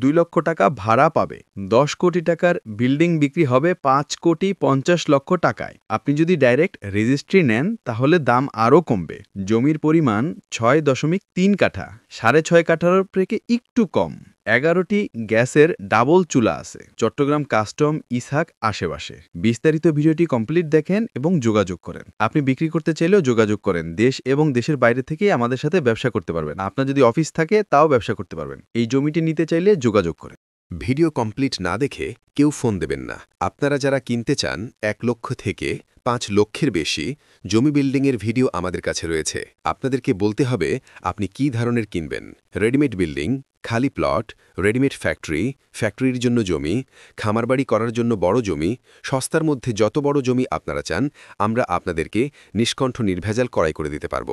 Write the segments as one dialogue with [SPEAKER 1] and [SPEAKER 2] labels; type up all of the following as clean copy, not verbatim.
[SPEAKER 1] 2,00,000 টাকা ভাড়া পাবে। 10 কোটি টাকার বিল্ডিং বিক্রি হবে 5,50,00,000 টাকায়। আপনি যদি ডাইরেক্ট রেজিস্ট্রি নেন তাহলে দাম আরও কমবে। জমির পরিমাণ 6.3 কাঠা, 6.5 কাঠার থেকে একটু কম। 11টি গ্যাসের ডাবল চুলা আছে। চট্টগ্রাম কাস্টম ইসহাক আশেপাশে। বিস্তারিত ভিডিওটি কমপ্লিট দেখেন এবং যোগাযোগ করেন। আপনি বিক্রি করতে চাইলেও যোগাযোগ করেন। দেশ এবং দেশের বাইরে থেকে আমাদের সাথে ব্যবসা করতে পারবেন। আপনার যদি অফিস থাকে তাও ব্যবসা করতে পারবেন। এই জমিটি নিতে চাইলে যোগাযোগ করেন।
[SPEAKER 2] ভিডিও কমপ্লিট না দেখে কেউ ফোন দেবেন না। আপনারা যারা কিনতে চান 1 লক্ষ থেকে 5 লক্ষের বেশি জমি বিল্ডিংয়ের ভিডিও আমাদের কাছে রয়েছে। আপনাদেরকে বলতে হবে আপনি কী ধরনের কিনবেন। রেডিমেড বিল্ডিং, খালি প্লট, রেডিমেড ফ্যাক্টরি, ফ্যাক্টরির জন্য জমি, খামারবাড়ি করার জন্য বড় জমি, সস্তার মধ্যে যত বড় জমি আপনারা চান আমরা আপনাদেরকে নিষ্কণ্ঠ নির্ভেজাল ক্রয় করে দিতে পারব।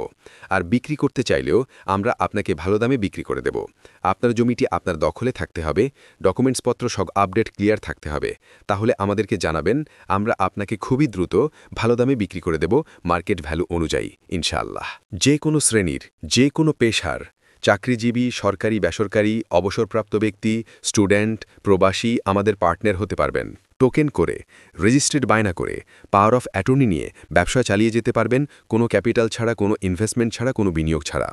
[SPEAKER 2] আর বিক্রি করতে চাইলেও আমরা আপনাকে ভালো দামে বিক্রি করে দেব। আপনার জমিটি আপনার দখলে থাকতে হবে, ডকুমেন্টসপত্র সব আপডেট ক্লিয়ার থাকতে হবে। তাহলে আমাদেরকে জানাবেন, আমরা আপনাকে খুবই দ্রুত ভালো দামে বিক্রি করে দেব মার্কেট ভ্যালু অনুযায়ী ইনশাআল্লাহ। যে কোনো শ্রেণীর, যে কোনো পেশার, চাকরিজীবী, সরকারি, বেসরকারি, অবসরপ্রাপ্ত ব্যক্তি, স্টুডেন্ট, প্রবাসী আমাদের পার্টনার হতে পারবেন। টোকেন করে, রেজিস্ট্রেড বায়না করে, পাওয়ার অফ অ্যাটর্নি নিয়ে ব্যবসা চালিয়ে যেতে পারবেন, কোনো ক্যাপিটাল ছাড়া, কোনো ইনভেস্টমেন্ট ছাড়া, কোনো বিনিয়োগ ছাড়া।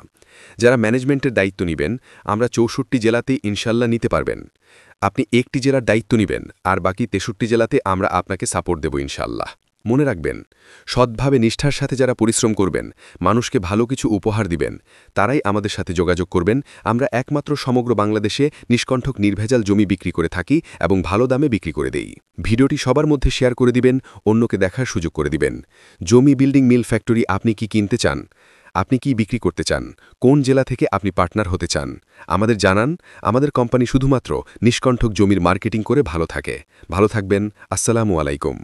[SPEAKER 2] যারা ম্যানেজমেন্টের দায়িত্ব নেবেন আমরা 64 জেলাতে ইনশাল্লাহ নিতে পারবেন। আপনি একটি জেলার দায়িত্ব নেবেন আর বাকি 63 জেলাতে আমরা আপনাকে সাপোর্ট দেব ইনশাল্লাহ। মনে রাখবেন, সৎভাবে নিষ্ঠার সাথে যারা পরিশ্রম করবেন, মানুষকে ভালো কিছু উপহার দিবেন, তারাই আমাদের সাথে যোগাযোগ করবেন। আমরা একমাত্র সমগ্র বাংলাদেশে নিষ্কণ্ঠক নির্ভেজাল জমি বিক্রি করে থাকি এবং ভালো দামে বিক্রি করে দেই। ভিডিওটি সবার মধ্যে শেয়ার করে দিবেন, অন্যকে দেখার সুযোগ করে দিবেন। জমি, বিল্ডিং, মিল, ফ্যাক্টরি আপনি কি কিনতে চান? আপনি কি বিক্রি করতে চান? কোন জেলা থেকে আপনি পার্টনার হতে চান? আমাদের জানান। আমাদের কোম্পানি শুধুমাত্র নিষ্কণ্ঠক জমির মার্কেটিং করে ভালো থাকে। ভালো থাকবেন। আসসালামু আলাইকুম।